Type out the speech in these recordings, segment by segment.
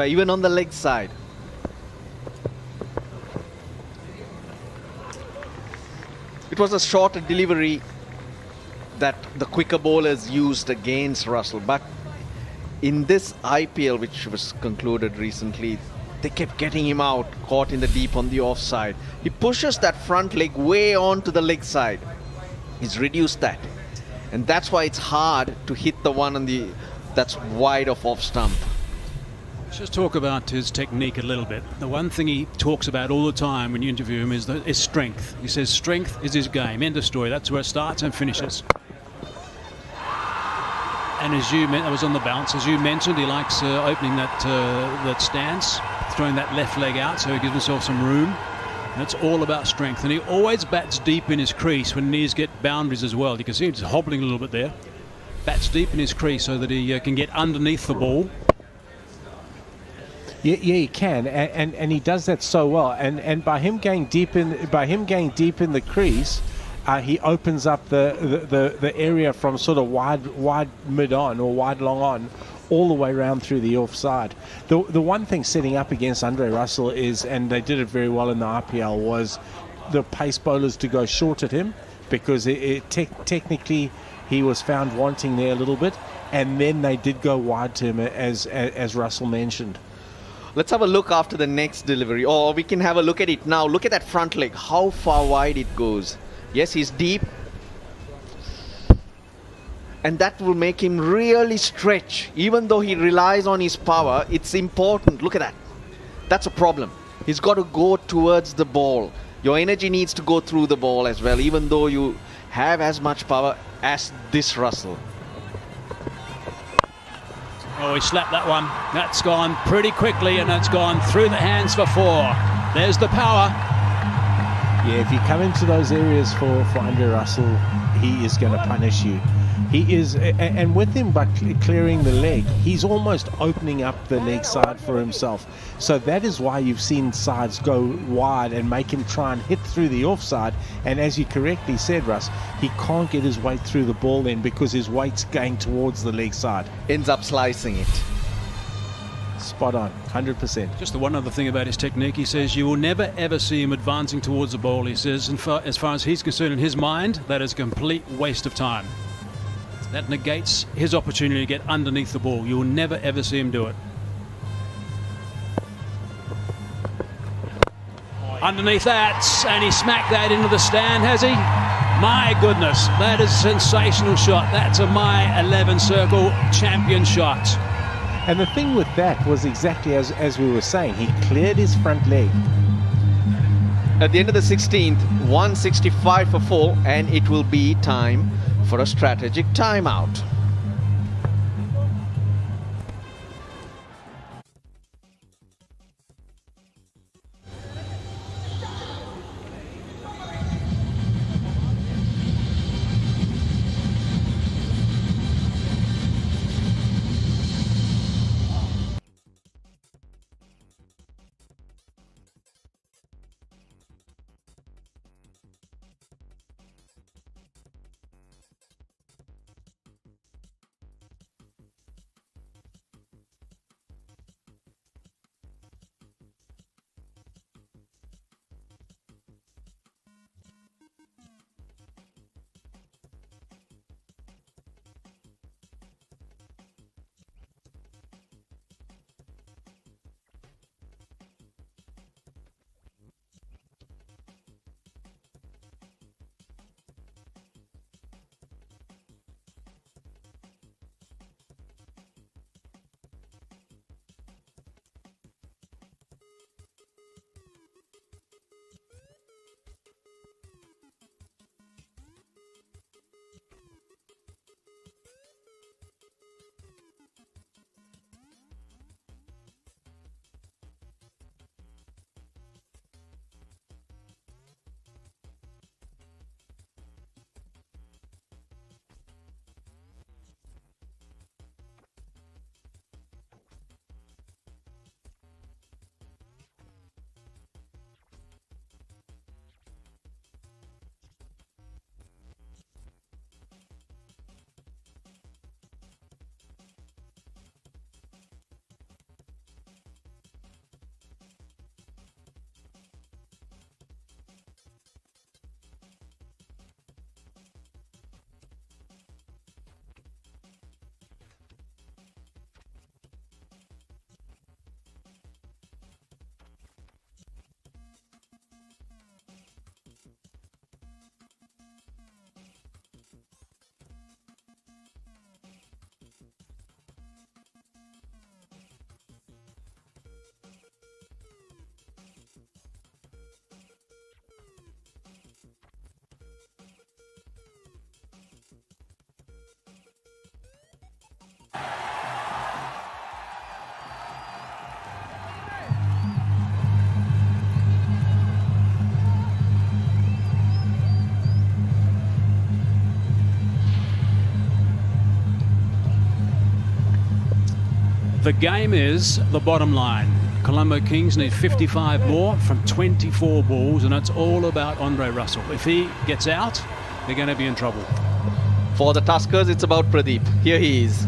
even on the leg side. It was a shorter delivery that the quicker bowlers used against Russell, but in this IPL, which was concluded recently, they kept getting him out, caught in the deep on the offside. He pushes that front leg way on to the leg side. He's reduced that, and that's why it's hard to hit the one on the that's wide of off stump. Let's just talk about his technique a little bit. The one thing he talks about all the time when you interview him is strength. He says strength is his game. End of story. That's where it starts and finishes. And as you mentioned, I was on the bounce. As you mentioned, he likes opening that stance, throwing that left leg out so he gives himself some room. And it's all about strength. And he always bats deep in his crease when knees get boundaries as well. You can see he's hobbling a little bit there. Bats deep in his crease so that he can get underneath the ball. Yeah, he can, and he does that so well. And by him going deep in the crease, he opens up the area from sort of wide mid on or wide long on, all the way around through the offside. The one thing setting up against Andre Russell is, and they did it very well in the RPL, was the pace bowlers to go short at him, because technically he was found wanting there a little bit, and then they did go wide to him, as Russell mentioned. Let's have a look after the next delivery, or we can have a look at it now. Look at that front leg, how far wide it goes. Yes, he's deep, and that will make him really stretch. Even though he relies on his power, it's important. Look at that. That's a problem. He's got to go towards the ball. Your energy needs to go through the ball as well, even though you have as much power as this Russell. Oh, he slapped that one. That's gone pretty quickly, and that's gone through the hands for 4. There's the power. Yeah, if you come into those areas for Andre Russell, he is going to punish you. He is, and with him by clearing the leg, he's almost opening up the leg side for himself. So that is why you've seen sides go wide and make him try and hit through the offside. And as you correctly said, Russ, he can't get his weight through the ball then, because his weight's going towards the leg side. Ends up slicing it. Spot on, 100%. Just the one other thing about his technique, he says you will never ever see him advancing towards the ball. He says, and as far as he's concerned, in his mind, that is a complete waste of time. That negates his opportunity to get underneath the ball. You will never ever see him do it. Underneath that, and he smacked that into the stand, has he? My goodness, that is a sensational shot. That's a my 11 circle champion shot. And the thing with that was exactly as we were saying, he cleared his front leg. At the end of the 16th, 165 for 4, and it will be time for a strategic timeout. The game is the bottom line. Colombo Kings need 55 more from 24 balls, and it's all about Andre Russell. If he gets out, they're going to be in trouble. For the Tuskers, it's about Pradeep. Here he is.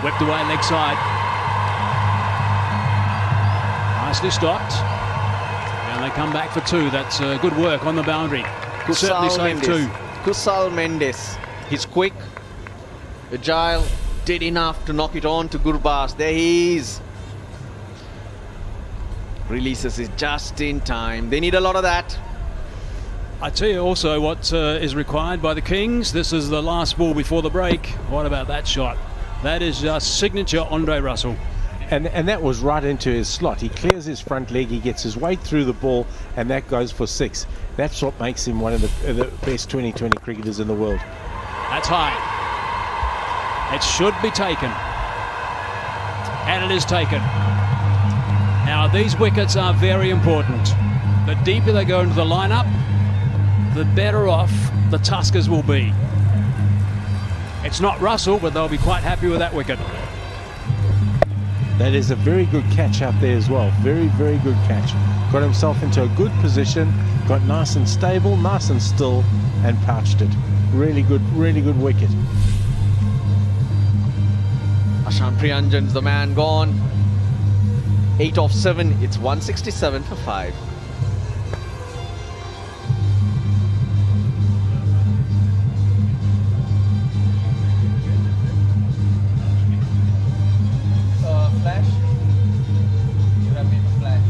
Whipped away leg side. Nicely stopped. And they come back for two. That's good work on the boundary. Certainly saved two. Kusal Mendes. He's quick, agile, did enough to knock it on to Gurbas. There he is. Releases it just in time. They need a lot of that. I tell you also what is required by the Kings. This is the last ball before the break. What about that shot? That is just signature Andre Russell. And that was right into his slot. He clears his front leg, he gets his weight through the ball, and that goes for 6. That's what makes him one of the best 2020 cricketers in the world. That's high. It should be taken. And it is taken. Now, these wickets are very important. The deeper they go into the lineup, the better off the Tuskers will be. It's not Russell, but they'll be quite happy with that wicket. That is a very good catch out there as well. Very, very good catch. Got himself into a good position, got nice and stable, nice and still, and pouched it. Really good wicket. Ashan Priyanjan's the man gone. 8 off 7. It's 167 for 5. Flash. You have made a flash.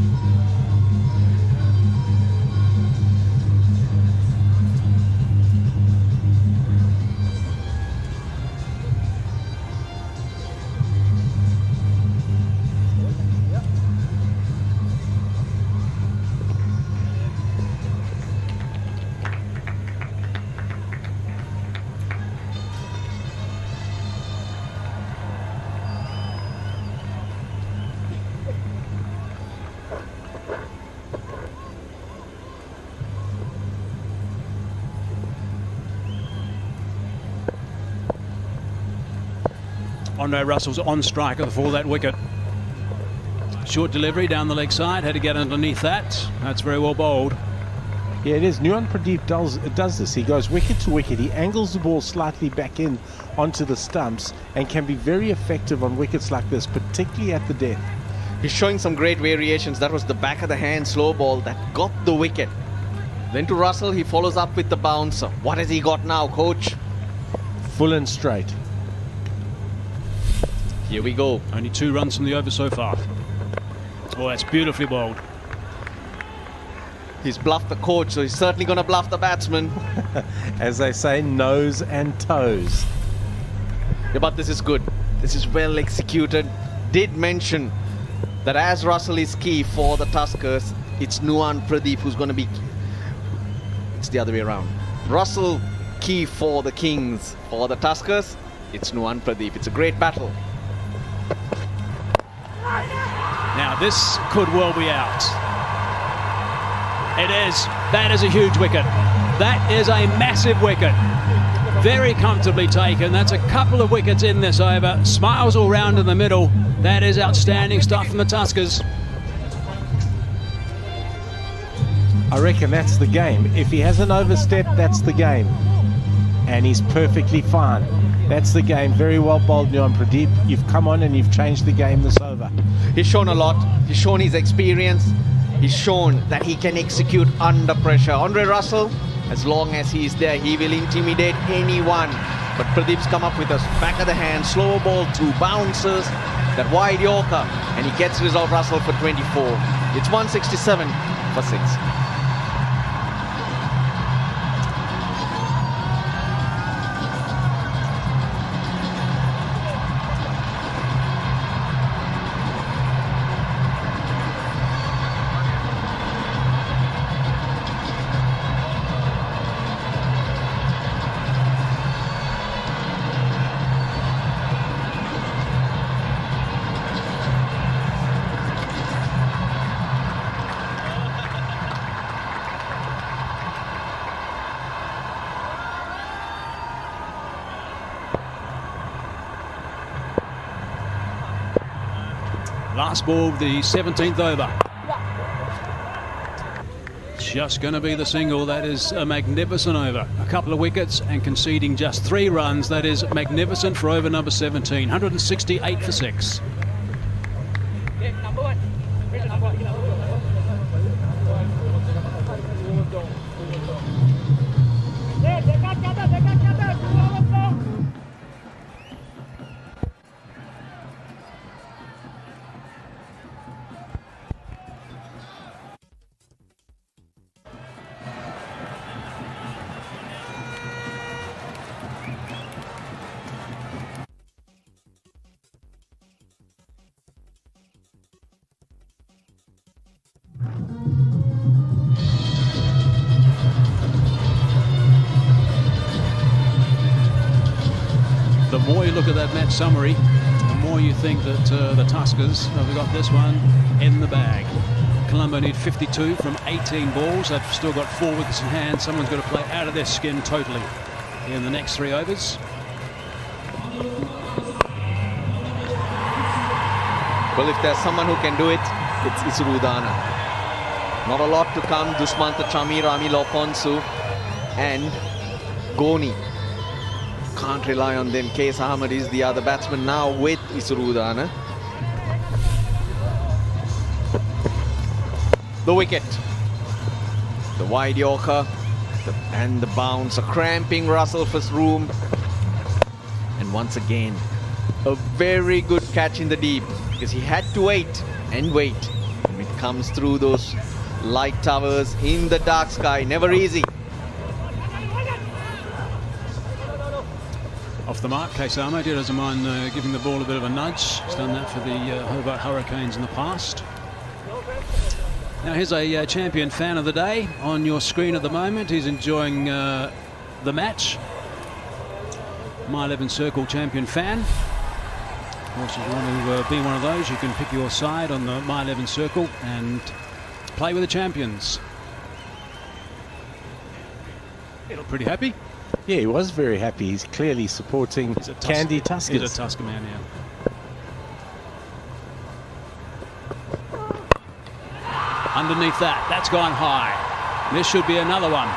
Andre Russell's on striker for that wicket. Short delivery down the leg side, had to get underneath that. That's very well bowled. Yeah, it is. Nuwan Pradeep does this. He goes wicket to wicket. He angles the ball slightly back in onto the stumps and can be very effective on wickets like this, particularly at the death. He's showing some great variations. That was the back of the hand slow ball that got the wicket. Then to Russell, he follows up with the bouncer. What has he got now, coach? Full and straight. Here we go. Only 2 runs from the over so far. Oh, that's beautifully bowled. He's bluffed the coach, so he's certainly going to bluff the batsman. As they say, nose and toes. Yeah, but this is good. This is well executed. Did mention that as Russell is key for the Tuskers, it's Nuwan Pradeep who's going to be... It's the other way around. Russell key for the Kings. For the Tuskers, it's Nuwan Pradeep. It's a great battle. Now, this could well be out. It is. That is a huge wicket. That is a massive wicket. Very comfortably taken. That's a couple of wickets in this over. Smiles all round in the middle. That is outstanding stuff from the Tuskers. I reckon that's the game. If he hasn't overstepped, that's the game. And he's perfectly fine. That's the game. Very well bowled, Nuwan Pradeep. You've come on and you've changed the game this over. He's shown a lot. He's shown his experience. He's shown that he can execute under pressure. Andre Russell, as long as he's there, he will intimidate anyone. But Pradeep's come up with a back of the hand, slow ball through bounces, that wide Yorker, and he gets rid of Russell for 24. It's 167 for 6. Last ball of the 17th over. Just going to be the single. That is a magnificent over. A couple of wickets and conceding just 3 runs. That is magnificent for over number 17. 168 for 6. The more you look at that match summary, the more you think that the Tuskers have got this one in the bag. Colombo need 52 from 18 balls. They've still got 4 wickets in hand. Someone's got to play out of their skin totally in the next 3 overs. Well, if there's someone who can do it, it's Isrudana. Not a lot to come. Dusmantha Chami, Rami Loponsu and Goni. Can't rely on them. Case Ahmed is the other batsman now with Isrudana. The wicket. The wide Yorker and the bounce. A cramping Russell for room. And once again, a very good catch in the deep because he had to wait and wait. And it comes through those light towers in the dark sky. Never easy. Off the mark, Case Ahmed doesn't mind giving the ball a bit of a nudge. He's done that for the Hobart Hurricanes in the past. Now here's a champion fan of the day on your screen at the moment. He's enjoying the match. My 11 Circle champion fan. Of course, if you want to be one of those, you can pick your side on the My 11 Circle and play with the champions. You look pretty happy. Yeah, he was very happy. He's clearly supporting Candy Tuskers. He's a Tusker man, yeah. Underneath that, that's gone high. This should be another one.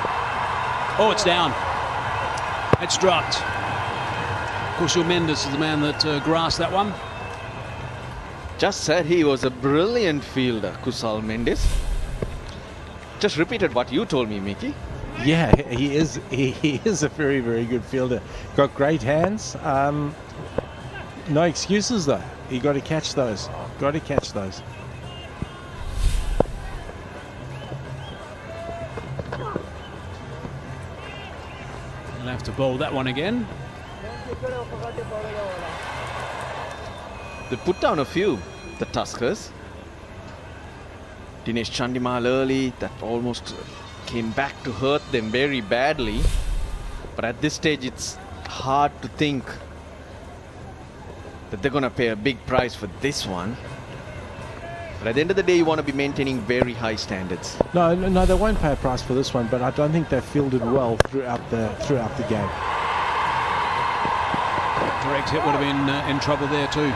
Oh, it's down. It's dropped. Kushal Mendes is the man that grasped that one. Just said he was a brilliant fielder, Kusal Mendes. Just repeated what you told me, Mickey. Yeah, he is. He is a very, very good fielder. Got great hands. No excuses though. You got to catch those. Got to catch those. He'll have to bowl that one again. They put down a few, the Tuskers. Dinesh Chandimal early, that almost came back to hurt them very badly. But at this stage, it's hard to think that they're going to pay a big price for this one. But at the end of the day, you want to be maintaining very high standards. No, they won't pay a price for this one. But I don't think they've fielded well throughout the game. Direct hit would have been in trouble there too.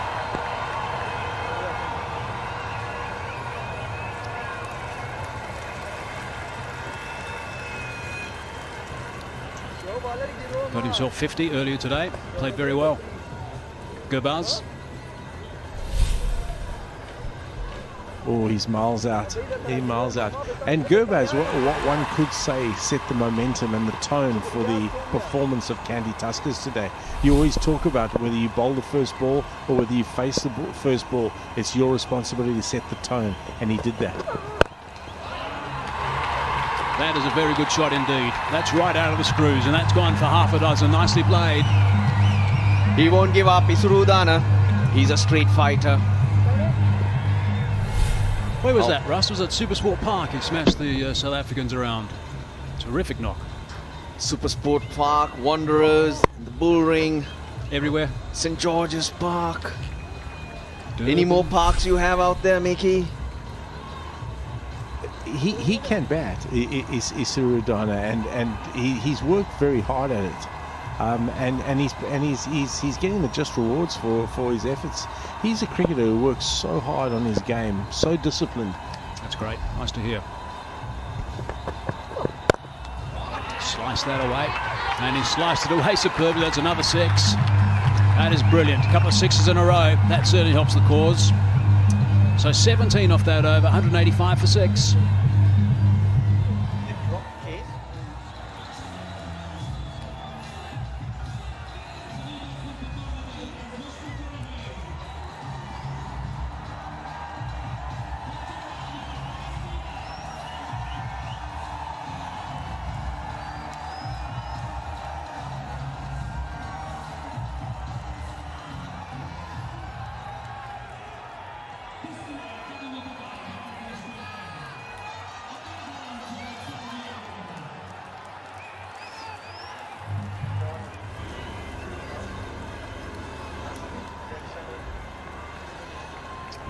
Got himself 50 earlier today. Played very well. Gurbaz. Oh, he's miles out. He miles out. And Gurbaz, what one could say, set the momentum and the tone for the performance of Candy Tuskers today. You always talk about whether you bowl the first ball or whether you face the first ball. It's your responsibility to set the tone, and he did that. That is a very good shot indeed. That's right out of the screws, and that's gone for half a dozen. Nicely played. He won't give up. Isrudana. He's a street fighter. Where was that, Russ? Was at Supersport Park. He smashed the South Africans around. Terrific knock. Supersport Park, Wanderers, the Bull Ring. Everywhere. St. George's Park. Durban. Any more parks you have out there, Mickey? He can bat, Isrudana, and he's worked very hard at it, and he's getting the just rewards for his efforts. He's a cricketer who works so hard on his game, so disciplined. That's great. Nice to hear. Slice that away. And he sliced it away superbly. That's another 6. That is brilliant. A couple of 6s in a row. That certainly helps the cause. So 17 off that over. 185 for 6.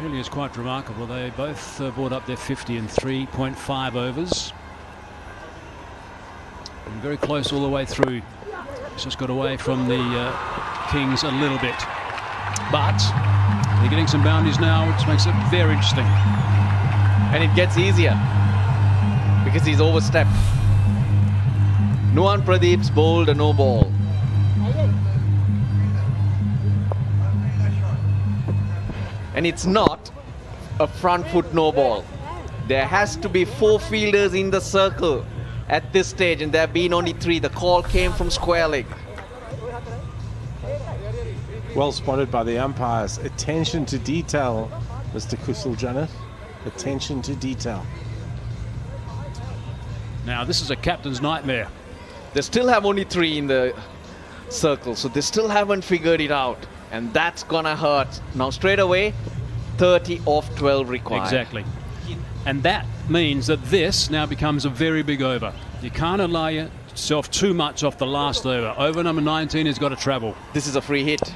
Really is quite remarkable. They both brought up their 50 in 3.5 overs. And very close all the way through. He's just got away from the Kings a little bit. But they're getting some boundaries now, which makes it very interesting. And it gets easier because he's overstepped. Nuwan Pradeep's bowled a no ball. And it's not a front foot no ball. There has to be 4 fielders in the circle at this stage, and there have been only 3. The call came from square leg. Well spotted by the umpires. Attention to detail, Mr. Kusal Janet. Attention to detail. Now, this is a captain's nightmare. They still have only 3 in the circle, so they still haven't figured it out. And that's gonna hurt. Now straight away, 30 off 12 required. Exactly. And that means that this now becomes a very big over. You can't allow yourself too much off the last over. Over number 19 has got to travel. This is a free hit.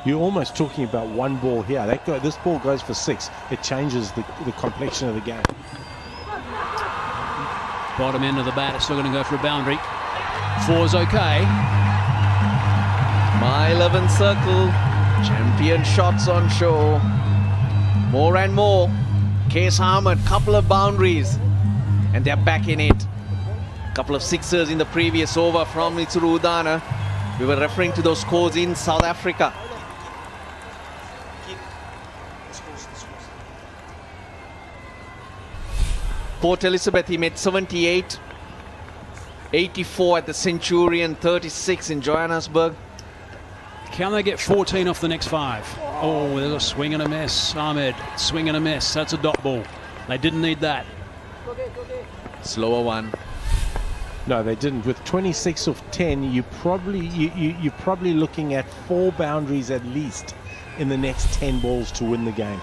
You're almost talking about 1 ball here. This ball goes for 6. It changes the complexion of the game. Bottom end of the bat, it's still going to go for a boundary. 4's okay. My 11 circle, champion shots on show. More and more. Case Ahmed, couple of boundaries, and they're back in it. Couple of 6ers in the previous over from Mitsuru Udana. We were referring to those scores in South Africa. Port Elizabeth, he made 78. 84 at the Centurion, 36 in Johannesburg. Can they get 14 off the next 5? Oh, there's a swing and a miss. Ahmed, swing and a miss. That's a dot ball. They didn't need that. Slower one. No, they didn't. With 26 of 10, you're probably looking at 4 boundaries at least in the next 10 balls to win the game.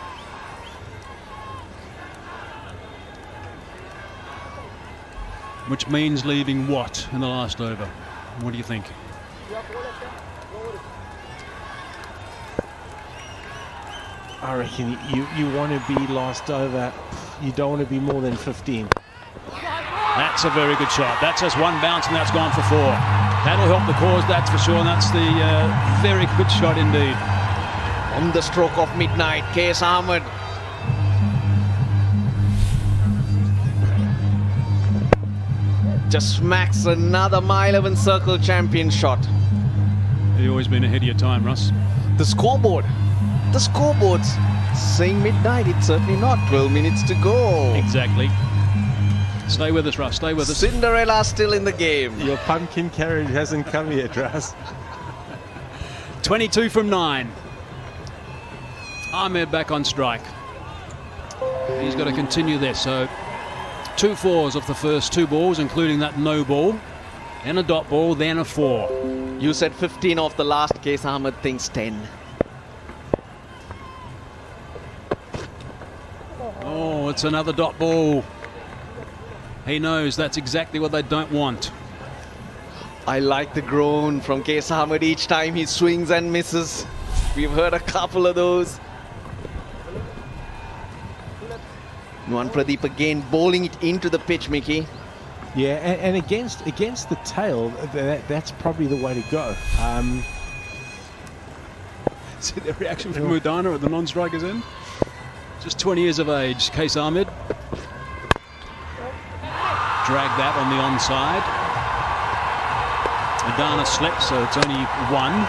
Which means leaving what in the last over? What do you think? I reckon you want to be last over. You don't want to be more than 15. That's a very good shot. That's just 1 bounce and that's gone for 4. That'll help the cause, that's for sure. And that's the very good shot indeed. On the stroke of midnight, Case Ahmed. Just smacks another My 11 circle champion shot. You've always been ahead of your time, Russ. The scoreboard. The scoreboard's saying midnight. It's certainly not. 12 minutes to go. Exactly. Stay with us, Russ. Stay with us. Cinderella still in the game. Your pumpkin carriage hasn't come yet, Russ. 22 from 9. Ahmed back on strike. He's got to continue this. So 2 4s off the first 2 balls, including that no ball, then a dot ball, then a 4. You said 15 off the last. Case Ahmed thinks 10. Oh, it's another dot ball. He knows that's exactly what they don't want. I like the groan from Case Ahmed each time he swings and misses. We've heard a couple of those. Nuwan Pradeep again bowling it into the pitch, Mickey. Yeah, and against the tail, that's probably the way to go. See the reaction from Udana at the non-striker's end? Just 20 years of age. Case Ahmed. Drag that on the onside. Udana slips, so it's only one.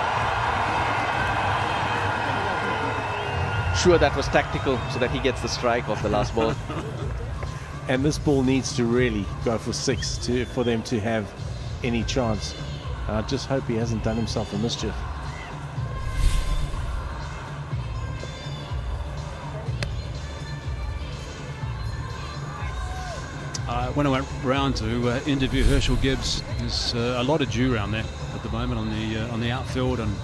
Sure, that was tactical so that he gets the strike off the last ball. And this ball needs to really go for 6 for them to have any chance. I just hope he hasn't done himself a mischief. When I went round to interview Herschel Gibbs, there's a lot of dew around there at the moment on the outfield and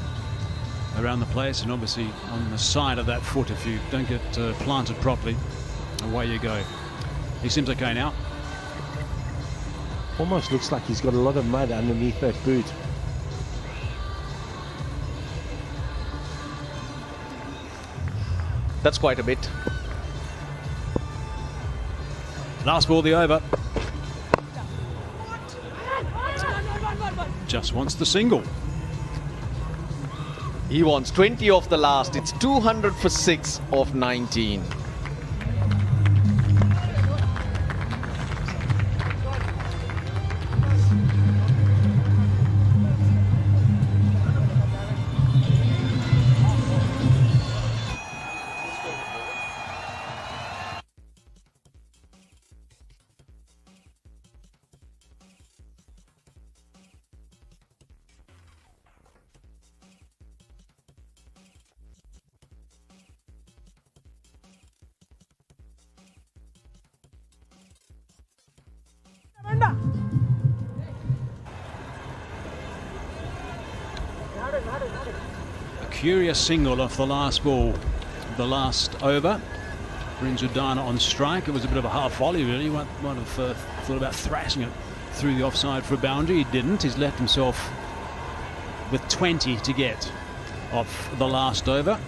around the place, and obviously on the side of that foot. If you don't get planted properly, away you go. He seems okay now. Almost looks like he's got a lot of mud underneath that boot. That's quite a bit. Last ball of the over. Just wants the single. He wants 20 off the last. It's 200 for 6 of 19. A curious single off the last ball, the last over. Brings Udana on strike. It was a bit of a half volley, really. Might have thought about thrashing it through the offside for a boundary. He didn't. He's left himself with 20 to get off the last over.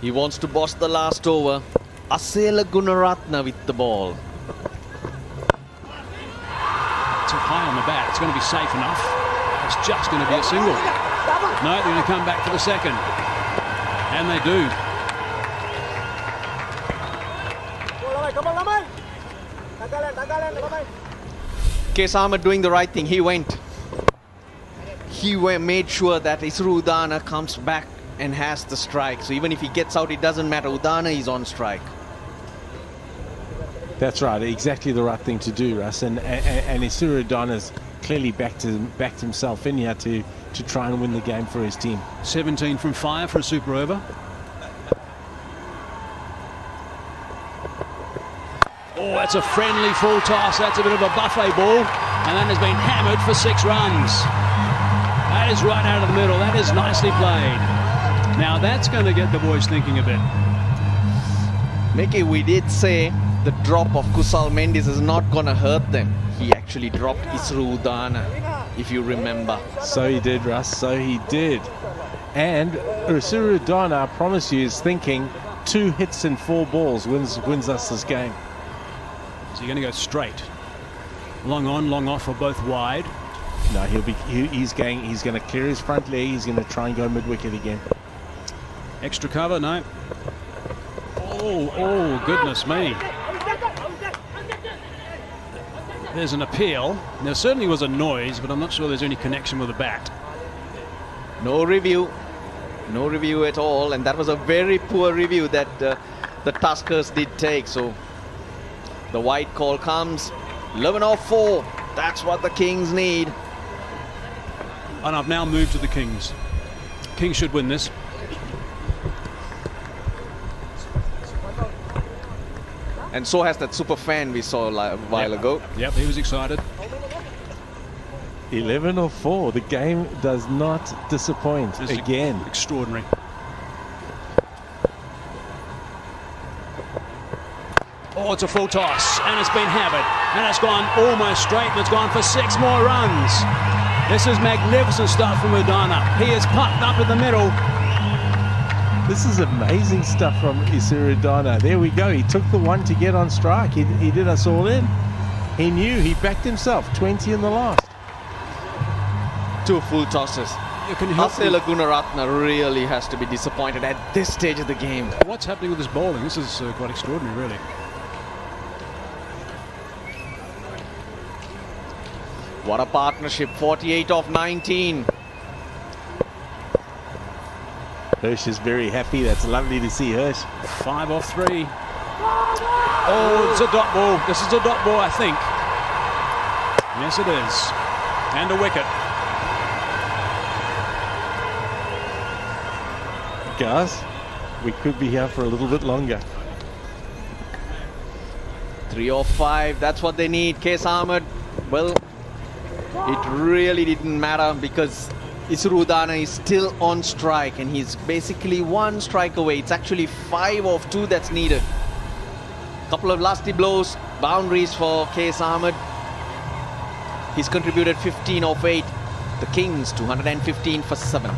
He wants to boss the last over. Asela Gunaratna with the ball. Too high on the bat. It's going to be safe enough. It's just going to be a single. No, they're going to come back for the second. And they do. Case Ahmed doing the right thing. He went. He made sure that Isru Udana comes back and has the strike. So even if he gets out, it doesn't matter. Udana is on strike. That's right, exactly the right thing to do, Russ. And Isuru Udana's clearly backed himself in here to try and win the game for his team. 17 from 5 for a super over. Oh, that's a friendly full toss. That's a bit of a buffet ball. And that has been hammered for 6 runs. That is right out of the middle. That is nicely played. Now that's going to get the boys thinking a bit. Mickey, we did say the drop of Kusal Mendes is not going to hurt them. He actually dropped Isru Udana, if you remember. So he did, Russ. So he did. And Isuru Udana, I promise you, is thinking 2 hits and 4 balls wins us this game. So you're going to go straight. Long on, long off, or both wide. No, he's going to clear his front leg. He's going to try and go mid-wicket again. Extra cover, no. Oh, goodness me. There's an appeal. There certainly was a noise, but I'm not sure there's any connection with the bat. No review. No review at all. And that was a very poor review that the Tuskers did take. So the white call comes. 11 off 4. That's what the Kings need. And I've now moved to the Kings. Kings should win this. And so has that super fan we saw a while ago. Yep, he was excited. 11 or 4. The game does not disappoint again. Extraordinary. Oh, it's a full toss, and it's been hammered, and it's gone almost straight, and it's gone for 6 more runs. This is magnificent stuff from Udana. He is pucked up in the middle. This is amazing stuff from Isuru Udana. There we go. He took the one to get on strike. He did us all in. He knew. He backed himself. 20 in the last. 2 full tosses. can you help me? Asela Gunaratne really has to be disappointed at this stage of the game. What's happening with this bowling? This is quite extraordinary, really. What a partnership, 48 of 19. Hirsch is very happy. That's lovely to see Hirsch. 5 off 3. Oh, it's a dot ball. This is a dot ball, I think. Yes, it is. And a wicket. Guys, we could be here for a little bit longer. 3 of 5, that's what they need. Case Ahmed, well, it really didn't matter because Isrudana is still on strike and he's basically 1 strike away. It's actually 5 of 2 that's needed. Couple of lusty blows, boundaries for Case Ahmed. He's contributed 15 of 8. The Kings 215 for 7.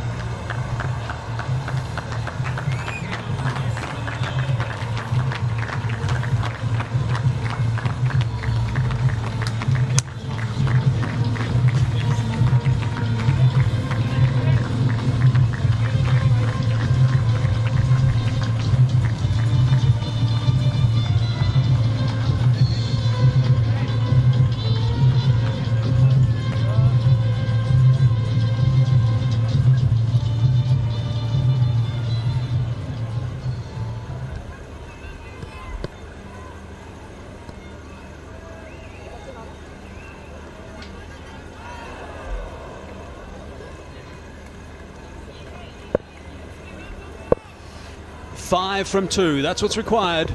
Five from 2, that's what's required.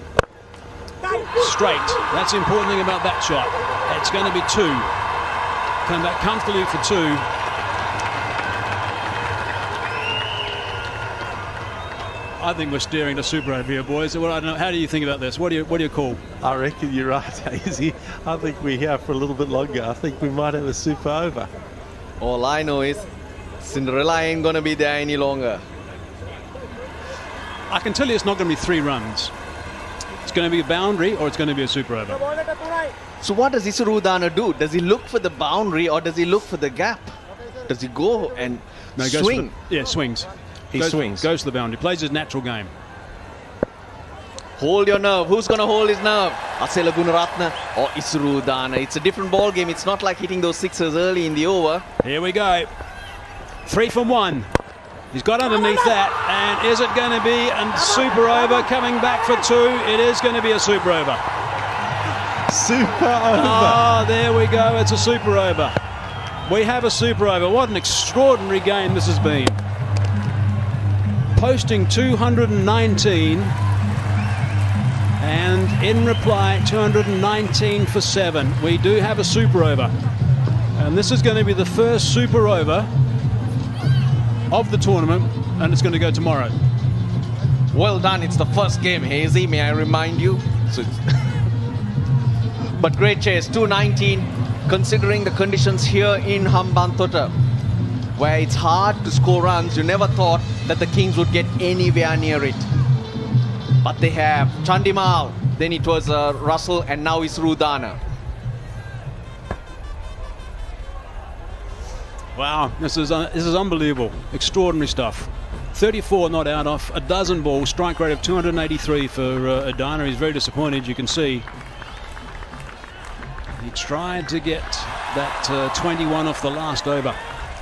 Straight, that's the important thing about that shot. It's going to be 2. Come back comfortably for 2. I think we're steering to super over here, boys. Well, I don't know. How do you think about this? What do you call? I reckon you're right, Hazy. I think we're here for a little bit longer. I think we might have a super over. All I know is Cinderella ain't gonna be there any longer. I can tell you it's not going to be 3 runs. It's going to be a boundary or it's going to be a super over. So what does Isrudana do? Does he look for the boundary or does he look for the gap? Does he go and No, swing? Swings. He swings. Goes to the boundary. Plays his natural game. Hold your nerve. Who's going to hold his nerve? Asela Gunaratne or Isrudana? It's a different ball game. It's not like hitting those sixers early in the over. Here we go. 3 from 1. He's got underneath that, and is it going to be a super over coming back for 2? It is going to be a super over. Super over. Oh, there we go. It's a super over. We have a super over. What an extraordinary game this has been. Posting 219, and in reply 219 for 7. We do have a super over, and this is going to be the first super over of the tournament, and it's going to go tomorrow. Well done. It's the first game, Hazy, may I remind you. But great chase, 219, considering the conditions here in Hambantota, where it's hard to score runs. You never thought that the Kings would get anywhere near it. But they have Chandimal, then it was Russell, and now it's Rudana. Wow, this is unbelievable. Extraordinary stuff. 34 not out off a dozen balls, strike rate of 283 for Adana. He's very disappointed, you can see. He tried to get that 21 off the last over.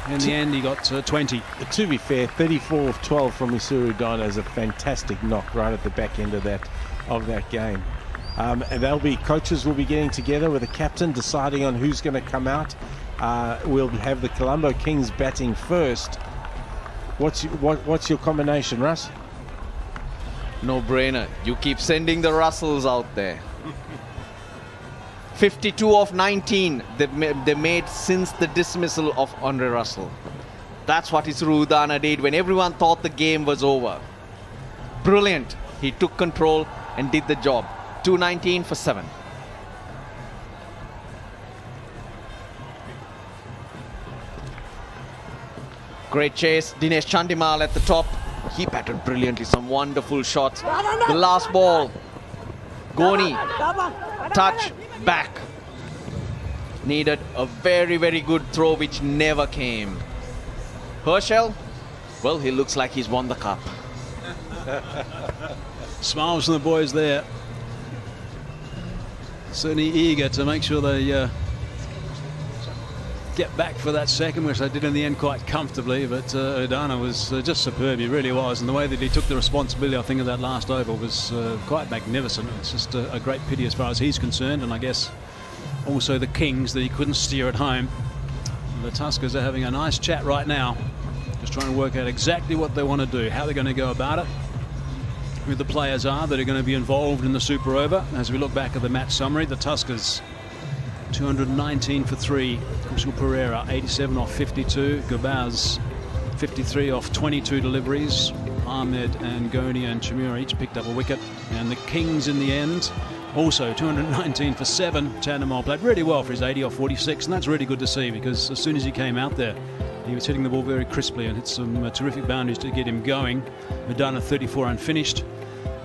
In the end, he got 20. To be fair, 34 of 12 from Isrudana is a fantastic knock right at the back end of that game. And coaches will be getting together with the captain, deciding on who's going to come out. We'll have the Colombo Kings batting first. What's your combination, Russ? No brainer. You keep sending the Russells out there. 52 of 19 they made since the dismissal of Andre Russell. That's what Isrudana did when everyone thought the game was over. Brilliant. He took control and did the job. 219 for 7. Great chase. Dinesh Chandimal at the top. He batted brilliantly. Some wonderful shots. The last ball. Goni. Touch. Back. Needed a very, very good throw which never came. Herschel, well, he looks like he's won the cup. Smiles from the boys there. Certainly eager to make sure they get back for that second, which they did in the end quite comfortably. But Udana was just superb, he really was. And the way that he took the responsibility, I think, of that last over was quite magnificent. It's just a great pity as far as he's concerned. And I guess also the Kings that he couldn't steer at home. The Tuskers are having a nice chat right now, just trying to work out exactly what they want to do, how they're going to go about it, who the players are that are going to be involved in the super over. As we look back at the match summary, the Tuskers 219 for 3, Kushal Pereira 87 off 52, Gabaz 53 off 22 deliveries, Ahmed and Goni and Chamira each picked up a wicket, and the Kings in the end also 219 for 7. Chandimal played really well for his 80 off 46, and that's really good to see, because as soon as he came out there, he was hitting the ball very crisply and hit some terrific boundaries to get him going. Madana 34 unfinished,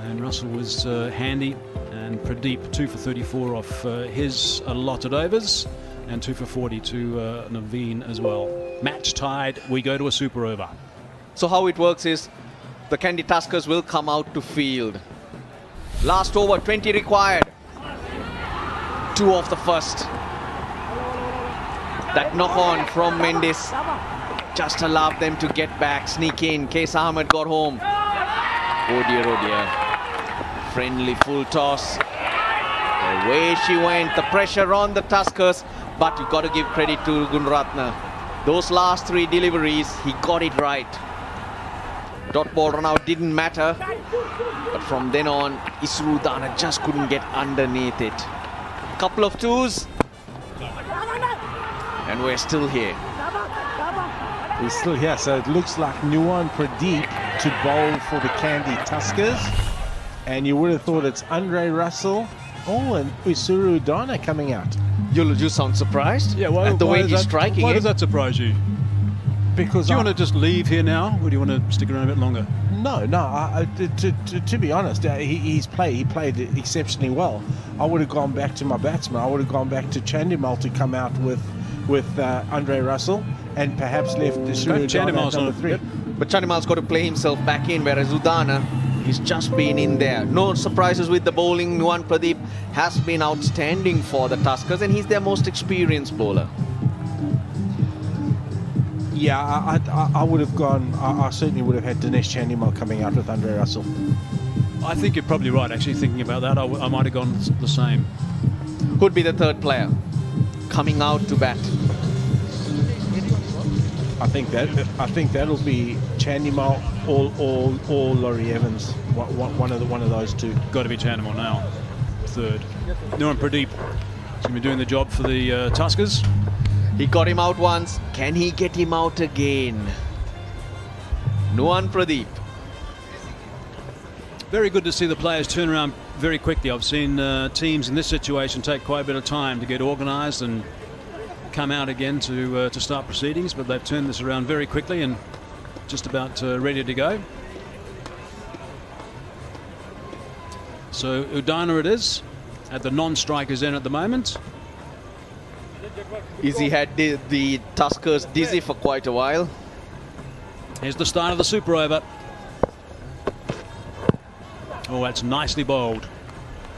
and Russell was handy, and Pradeep 2 for 34 off his allotted overs, and 2 for 40 to Naveen as well. Match tied, we go to a super over. So how it works is the Kandy Tuskers will come out to field. Last over, 20 required. 2 off the first. That knock on from Mendes just allowed them to get back, sneak in. Case Ahmed got home. Oh dear, oh dear. Friendly full toss. Away she went. The pressure on the Tuskers. But you've got to give credit to Gunratna. Those last 3 deliveries, he got it right. Dot ball run out didn't matter. But from then on, Isrudana just couldn't get underneath it. Couple of 2s. And we're still here. He's still here, so it looks like Nuwan Pradeep to bowl for the Kandy Tuskers. And you would have thought it's Andre Russell, and Usuru Udana coming out. You sound surprised? Yeah, why, at the why way is he's that, striking why it. does that surprise you? Because Do you want to just leave here now, or do you want to stick around a bit longer? No. To be honest, he played exceptionally well. I would have gone back to my batsman. I would have gone back to Chandimal to come out with Andre Russell, and perhaps left Usuru Udana at number 3. But Chandimal's got to play himself back in, whereas Udana, he's just been in there. No surprises with the bowling. Nuwan Pradeep has been outstanding for the Tuskers, and he's their most experienced bowler. Yeah, I would have gone. I certainly would have had Dinesh Chandimal coming out with Andre Russell. I think you're probably right, actually, thinking about that. I might have gone the same. Could be the third player coming out to bat. I think that'll be Chandimal or Laurie Evans. One of those two. Got to be Chandimal now. Third. Nuwan Pradeep is going to be doing the job for the Tuskers. He got him out once. Can he get him out again? Nuwan Pradeep. Very good to see the players turn around very quickly. I've seen teams in this situation take quite a bit of time to get organised and come out again to start proceedings, but they've turned this around very quickly and just about ready to go. So Udana it is at the non-strikers end at the moment. Izzy had the Tuskers dizzy for quite a while. Here's the start of the super over. Oh, that's nicely bowled.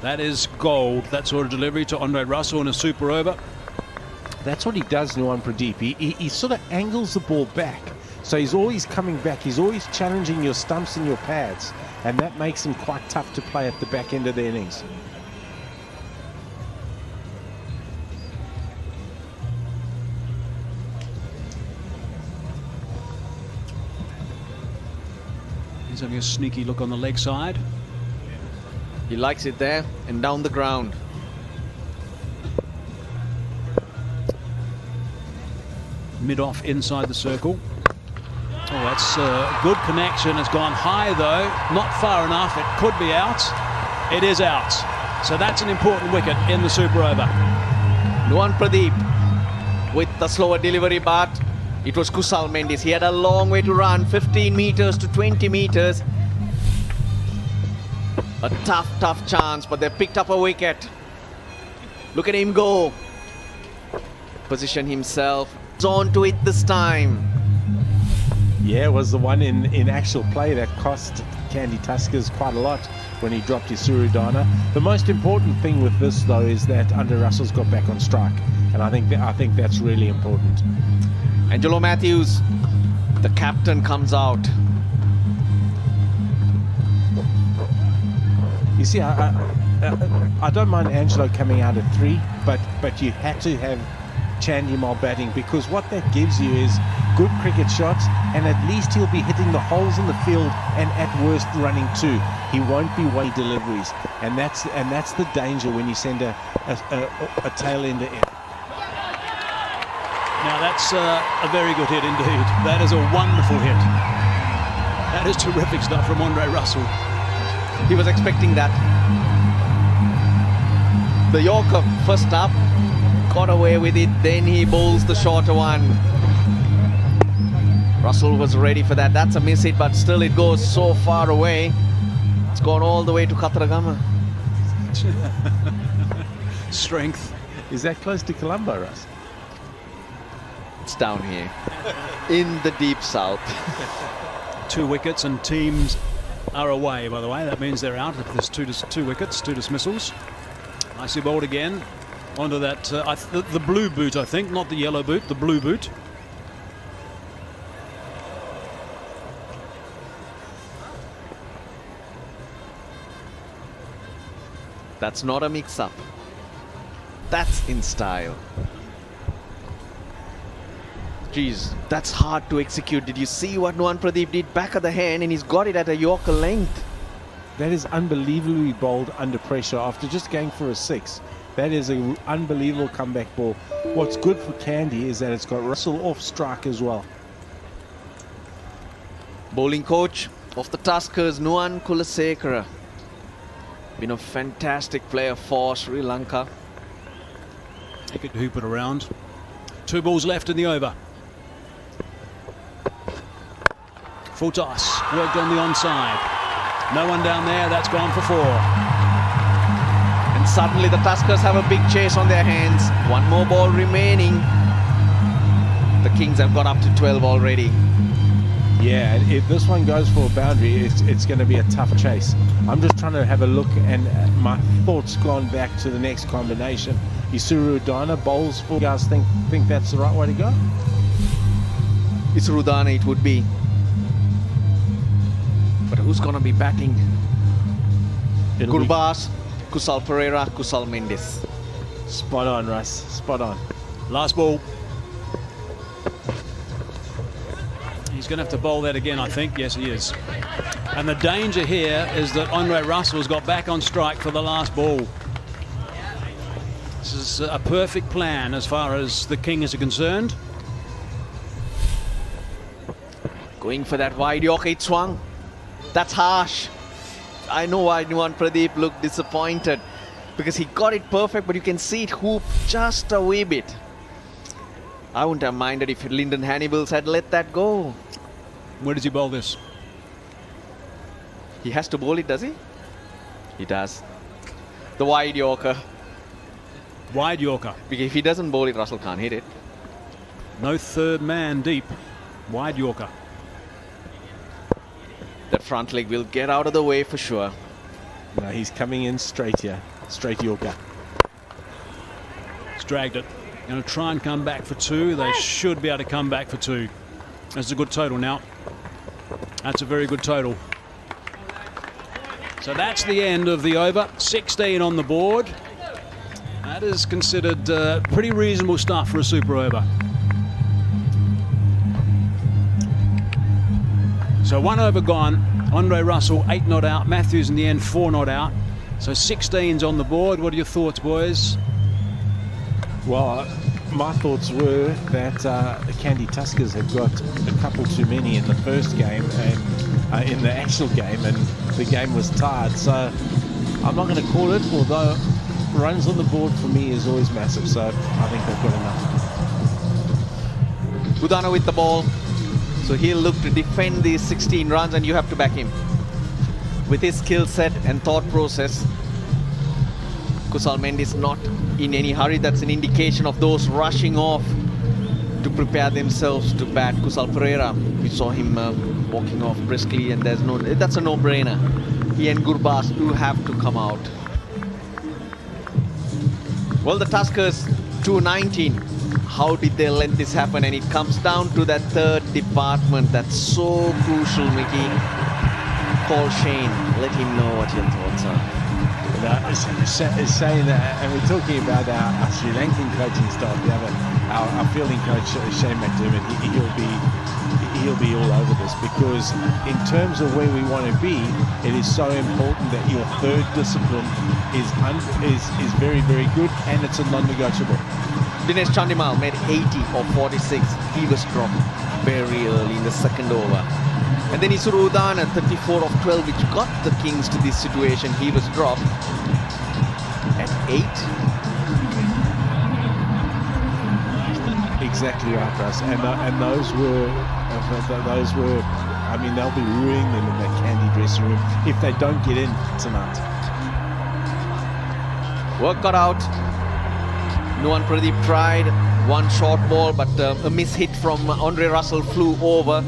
That is gold. That sort of delivery to Andre Russell in a super over. That's what he does, Nuwan Pradeep. He sort of angles the ball back. So he's always coming back. He's always challenging your stumps and your pads. And that makes him quite tough to play at the back end of the innings. He's having a sneaky look on the leg side. He likes it there and down the ground. Mid-off inside the circle. Oh, that's a good connection. It's gone high though, not far enough. It could be out. It is out. So that's an important wicket in the super over. Nuwan Pradeep with the slower delivery, but it was Kusal Mendes. He had a long way to run, 15 meters to 20 meters. A tough chance, but they picked up a wicket. Look at him go. Position himself. On to it this time. Yeah, it was the one in actual play that cost Candy Tuskers quite a lot when he dropped his Surudana. The most important thing with this, though, is that Andre Russell's got back on strike, and I think that's really important. Angelo Matthews, the captain, comes out. You see, I don't mind Angelo coming out at 3, but you had to have Chandimal batting, because what that gives you is good cricket shots, and at least he'll be hitting the holes in the field, and at worst running 2. He won't be way deliveries, and that's the danger when you send a tail ender in. Now that's a very good hit indeed. That is a wonderful hit. That is terrific stuff from Andre Russell. He was expecting that. The Yorker first up, got away with it, then he bowls the shorter one. Russell was ready for that. That's a miss hit, but still it goes so far away. It's gone all the way to Kataragama. Strength. Is that close to Colombo, Russ? It's down here in the deep south. 2 wickets and teams are away, by the way. That means they're out if there's two wickets, 2 dismissals. Nicely bowled again onto that, the blue boot, I think, not the yellow boot, the blue boot. That's not a mix-up. That's in style. Geez, that's hard to execute. Did you see what Nuwan Pradeep did? Back of the hand, and he's got it at a Yorker length. That is unbelievably bowled under pressure after just going for a 6. That is an unbelievable comeback ball. What's good for Candy is that it's got Russell off strike as well. Bowling coach of the Tuskers, Nuwan Kulasekara. Been a fantastic player for Sri Lanka. He could hoop it around. 2 balls left in the over. Full toss, worked on the onside. No one down there, that's gone for 4. And suddenly the Tuskers have a big chase on their hands. 1 more ball remaining. The Kings have got up to 12 already. Yeah, and if this one goes for a boundary, it's going to be a tough chase. I'm just trying to have a look, and my thoughts gone back to the next combination. Isuru Udana bowls for. You guys think that's the right way to go? Isuru Udana it would be. But who's going to be batting? Gurbas, Kusal Pereira, Kusal Mendes. Spot on, Russ. Spot on. Last ball. He's going to have to bowl that again, I think. Yes, he is. And the danger here is that Andre Russell's got back on strike for the last ball. This is a perfect plan as far as the Kings are concerned. Going for that wide Yorker, it swung. That's harsh. I know why Nuwan Pradeep looked disappointed, because he got it perfect, but you can see it hoop just a wee bit. I wouldn't have minded if Lyndon Hannibals had let that go. Where does he bowl this? He has to bowl it, does he? He does. The wide Yorker. Wide Yorker. Because if he doesn't bowl it, Russell can't hit it. No third man deep. Wide Yorker. That front leg will get out of the way for sure. No, he's coming in straight here. Straight Yorker. He's dragged it. Going to try and come back for 2. They should be able to come back for 2. That's a good total now. That's a very good total. So that's the end of the over. 16 on the board. That is considered pretty reasonable stuff for a super over. So 1 over gone. Andre Russell 8 not out. Matthews in the end 4 not out. So 16's on the board. What are your thoughts, boys? Well, my thoughts were that the Candy Tuskers had got a couple too many in the first game and in the actual game, and the game was tied. So I'm not going to call it, although runs on the board for me is always massive. So I think they've got enough. Udana with the ball. So he'll look to defend these 16 runs, and you have to back him. With his skill set and thought process, Kusal Mendes not in any hurry. That's an indication of those rushing off to prepare themselves to bat. Kusal Pereira, we saw him walking off briskly, and that's a no-brainer. He and Gurbaz do have to come out. Well, the Tuskers 219. How did they let this happen? And it comes down to that third department that's so crucial, Mickey. Call Shane. Let him know what your thoughts are. It's saying that, and we're talking about our Sri Lankan coaching staff. We have our fielding coach Shane McDermott. He'll be all over this, because in terms of where we want to be, it is so important that your third discipline is very, very good, and it's a non-negotiable. Dinesh Chandimal made 80 of 46. He was dropped very early in the second over. And then Isuru Udana, 34 of 12, which got the Kings to this situation. He was dropped at 8. Exactly right, Russ. And those were, I mean, they'll be ruining them in that candy dressing room if they don't get in tonight. Work got out. Nuwan Pradeep tried one short ball, but a miss hit from Andre Russell flew over.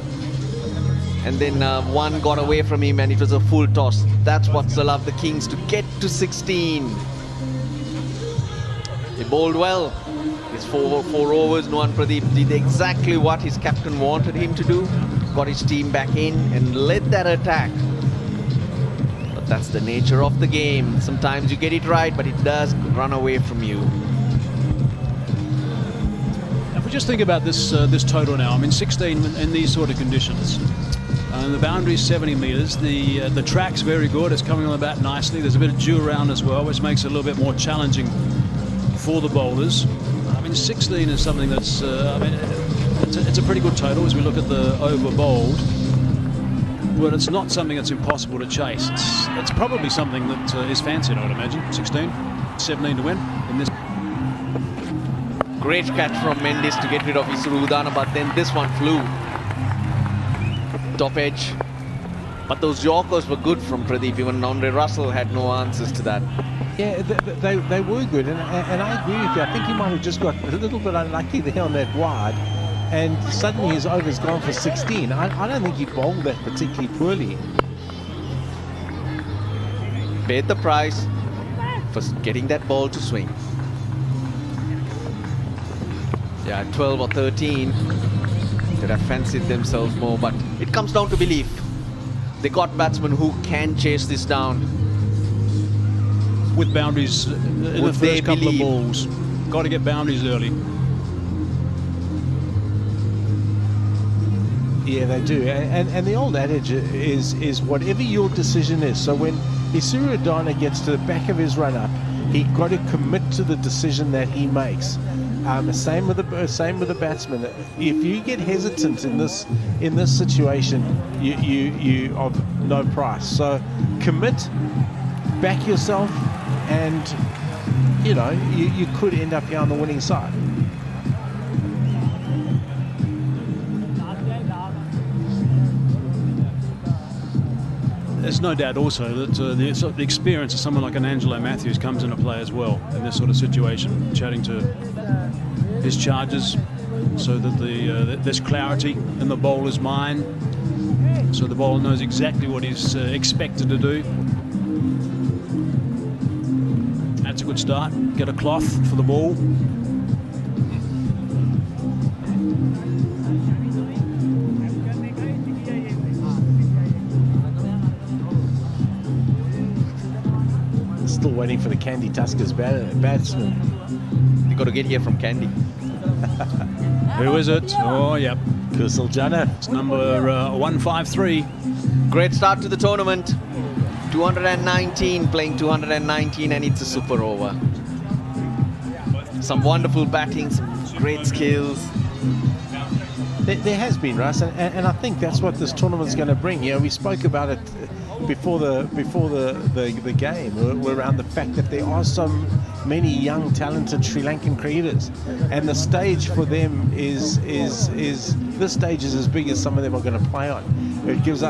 And then one got away from him, and it was a full toss. That's what's allowed the Kings to get to 16. He bowled well. His four overs, Nuwan Pradeep did exactly what his captain wanted him to do. Got his team back in and led that attack. But that's the nature of the game. Sometimes you get it right, but it does run away from you. If we just think about this total now, I mean, 16 in these sort of conditions. The boundary is 70 metres. The track's very good. It's coming on the bat nicely. There's a bit of dew around as well, which makes it a little bit more challenging for the bowlers. I mean, 16 is something that's, I mean, it's a pretty good total as we look at the over bowled. But it's not something that's impossible to chase. It's probably something that is fancied, I would imagine. 16, 17 to win in this. Great catch from Mendes to get rid of Isuru Udana, but then this one flew. Top edge. But those Yorkers were good from Pradeep. Even Andre Russell had no answers to that. Yeah, they were good, and I agree with you. I think he might have just got a little bit unlucky there on that wide, and suddenly his over's gone for 16. I don't think he bowled that particularly poorly. Paid the price for getting that ball to swing. Yeah, 12 or 13. They'd have fancied themselves more, but it comes down to belief. They got batsmen who can chase this down. With boundaries in the first couple of balls. Got to get boundaries early. Yeah, they do. And the old adage is whatever your decision is. So when Isuru Udana gets to the back of his run-up, he got to commit to the decision that he makes. Same with the batsman. If you get hesitant in this situation, you of no price. So commit, back yourself, and you could end up here on the winning side. There's no doubt also that the experience of someone like an Angelo Matthews comes into play as well in this sort of situation, chatting to his charges so that there's clarity in the bowler's mind, so the bowler knows exactly what he's expected to do. That's a good start. Get a cloth for the ball. Still waiting for the Candy Tuskers batsman. You got to get here from Candy. Who is it? Oh, yep. Kusal Jana. It's number 153. Great start to the tournament. 219, playing 219, and it's a super over. Some wonderful batting, some great skills. There has been, Russ, and I think that's what this tournament's going to bring. We spoke about it before the game, around the fact that there are so many young, talented Sri Lankan cricketers, and the stage for them is this stage is as big as some of them are going to play on. It gives